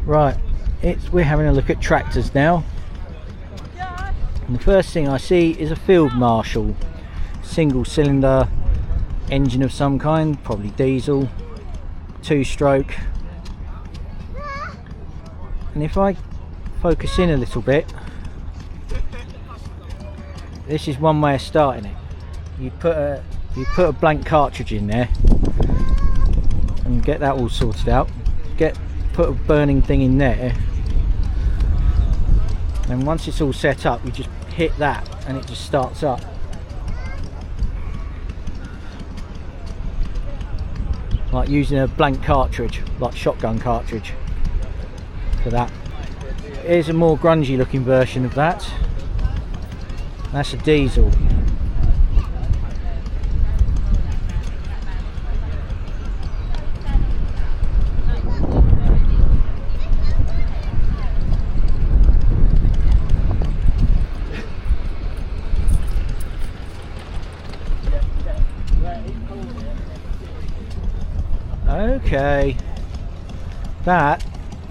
Right, we're having a look at tractors now. And the first thing I see is a Field Marshal, single cylinder engine of some kind, probably diesel, 2-stroke. And if I focus in a little bit, this is one way of starting it. You put a blank cartridge in there and get that all sorted out. Put a burning thing in there, and once it's all set up, you just hit that and it just starts up. Like using a blank cartridge, like shotgun cartridge for that. Here's a more grungy looking version of that. That's a diesel. Okay, that,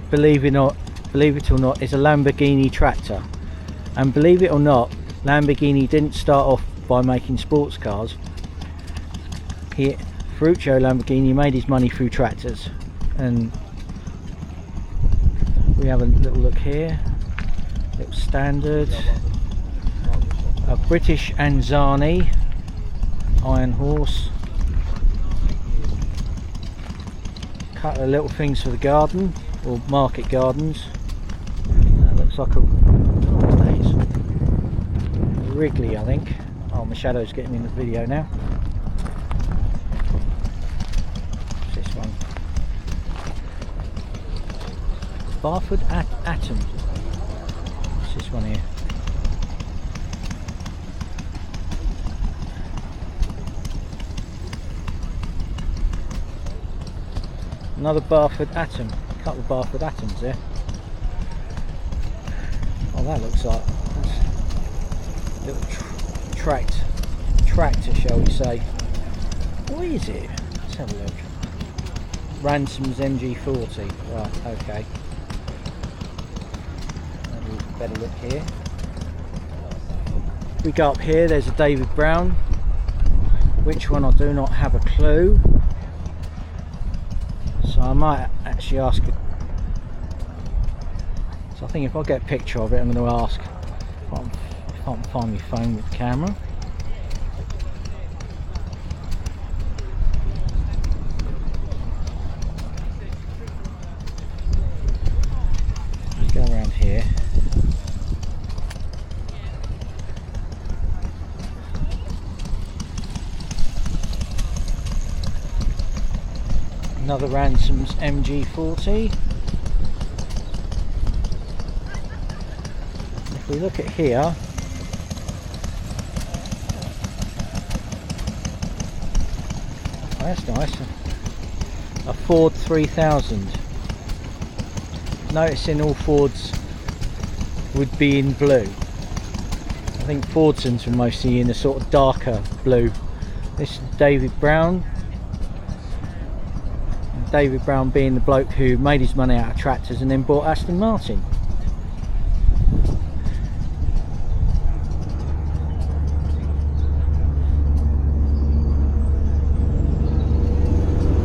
believe it or not, is a Lamborghini tractor. And believe it or not, Lamborghini didn't start off by making sports cars. Ferruccio Lamborghini made his money through tractors. And we have a little look here, little standard, a British Anzani Iron Horse. Couple of little things for the garden or market gardens. That looks like a Wrigley, I think. Oh, my shadow's getting in the video now. What's this one? Barford Atom. What's this one here? Another Barford Atom. A couple of Barford Atoms there. Oh, that looks like a little tractor, shall we say. What is it? Let's have a look. Ransom's MG40. Right, okay. Better look here. We go up here, there's a David Brown. Which one I do not have a clue. So I might actually ask it. So I think if I get a picture of it, I'm going to ask if I can find my phone with the camera. Let's go around here. Another Ransom's MG40. If we look at here, oh, that's nice. A Ford 3000. Noticing all Fords would be in blue. I think Fordsons were mostly in a sort of darker blue. This is David Brown. David Brown being the bloke who made his money out of tractors and then bought Aston Martin.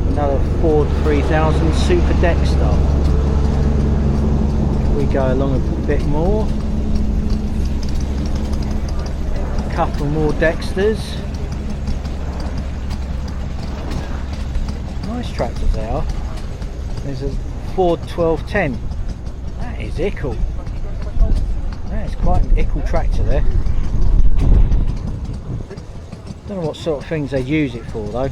Another Ford 3000 Super Dexter. We go along a bit more. A couple more Dexters. Nice tractors they are. There's a Ford 1210. That is ickle. That is quite an ickle tractor there. Don't know what sort of things they use it for though.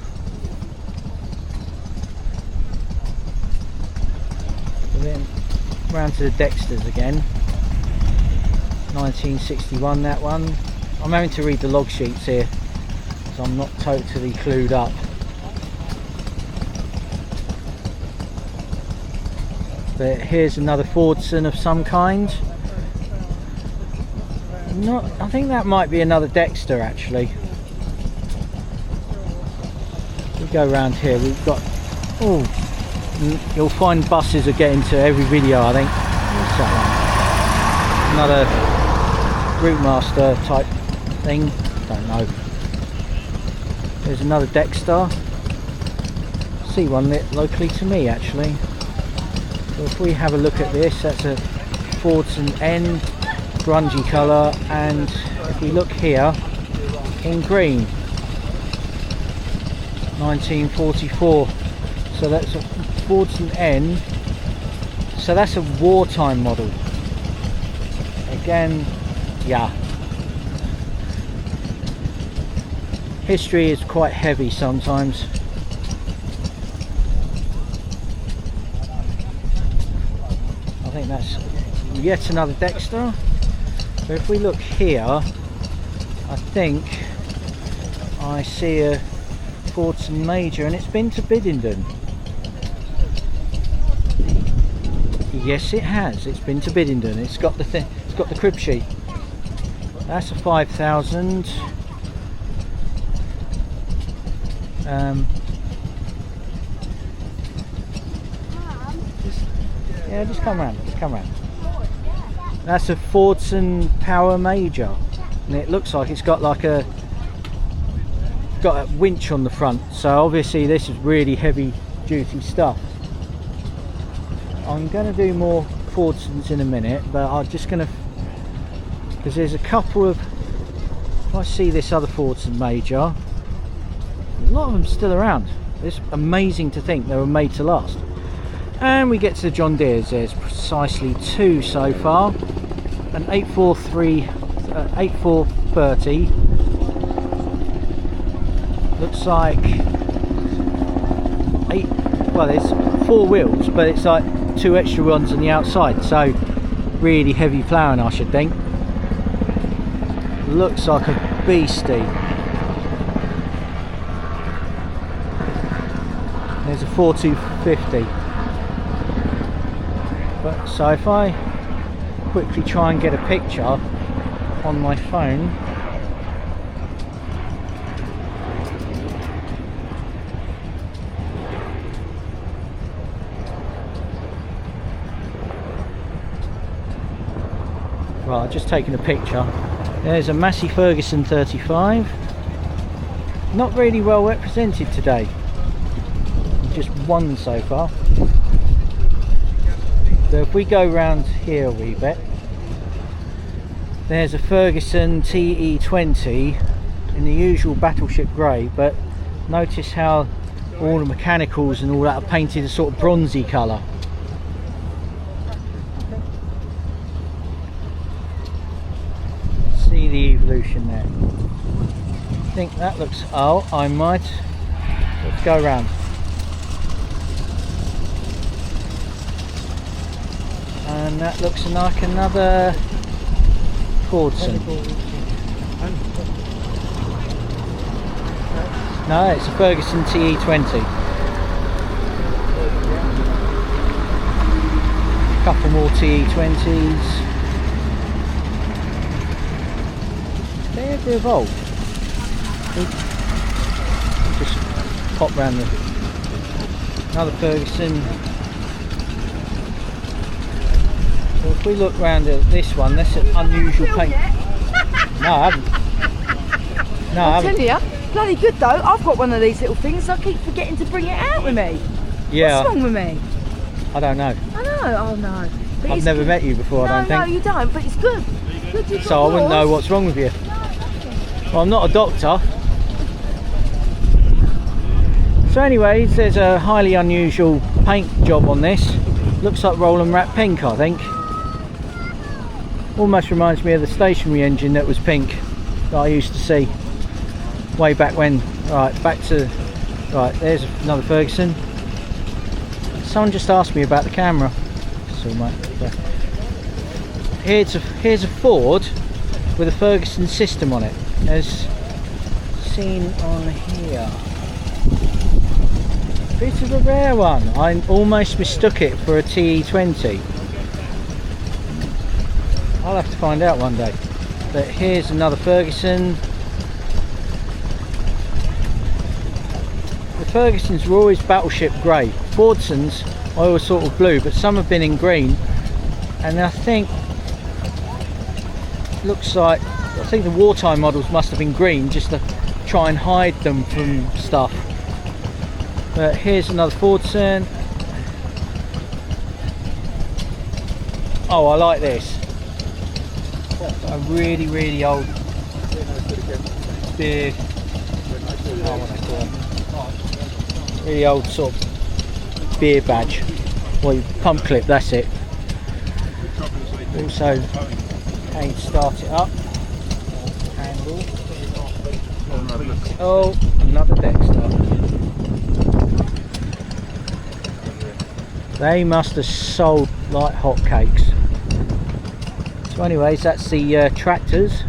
And then round to the Dexters again. 1961 that one. I'm having to read the log sheets here because I'm not totally clued up. But here's another Fordson of some kind. I think that might be another Dexter actually. We go around here, we've got And you'll find buses are getting to every video, I think. What's that one? Another Route Master type thing. Don't know. There's another Dexter. See one lit locally to me actually. So if we have a look at this, that's a Fordson N, grungy colour, and if we look here in green, 1944. So that's a Fordson N. So that's a wartime model. Again, yeah. History is quite heavy sometimes. I think that's yet another Dexter. So if we look here, I think I see a Fordson Major, and it's been to Biddenden. Yes, it has. It's been to Biddenden. It's got the it's got the crib sheet. That's a 5000. Just come round. Just come round. That's a Fordson Power Major, and it looks like it's got like a winch on the front. So obviously this is really heavy duty stuff. I'm going to do more Fordsons in a minute, but I'm just going to, because there's a couple of, if I see this other Fordson Major, a lot of them still around. It's amazing to think they were made to last. And we get to the John Deeres. There's precisely two so far. An 8430. Looks like well, there's 4 wheels, but it's like 2 extra ones on the outside. So really heavy ploughing, I should think. Looks like a beastie. There's a 4250. But so if I quickly try and get a picture on my phone, right, I've just taken a picture. There's a Massey Ferguson 35. Not really well represented today. Just one so far. So if we go round here a wee bit, there's a Ferguson TE20 in the usual battleship grey, but notice how all the mechanicals and all that are painted a sort of bronzy colour. See the evolution there. I think that looks, oh, I might, let's go round. And that looks like another Fordson. No, it's a Ferguson TE20. Couple more TE20s. They ever evolved? Just pop round the another Ferguson. So if we look round at this one, that's an unusual paint. No, I haven't. No, I haven't. Tell you, bloody good though. I've got one of these little things. I keep forgetting to bring it out with me. Yeah. What's wrong with me? I don't know. I know. Oh no. But I've never good. met you before. No, I don't think. No, you don't. But it's good. Good so I wouldn't know what's wrong with you. Well, I'm not a doctor. So anyways, there's a highly unusual paint job on this. Looks like Roland Rat pink, I think. Almost reminds me of the stationary engine that was pink that I used to see way back when. Right, back to, right, there's another Ferguson. Someone just asked me about the camera. So here's a Ford with a Ferguson system on it, as seen on here. Bit of a rare one. I almost mistook it for a TE20. I'll have to find out one day. But here's another Ferguson. The Fergusons were always battleship grey. Fordsons I always thought were blue, but some have been in green, and I think the wartime models must have been green just to try and hide them from stuff. But here's another Fordson. Oh, I like this. A really old beer. Really old sort of beer badge. Well, pump clip, that's it. Also, can start it up. Handle. Oh, another Dexter. They must have sold like hotcakes. So anyways, that's the tractors.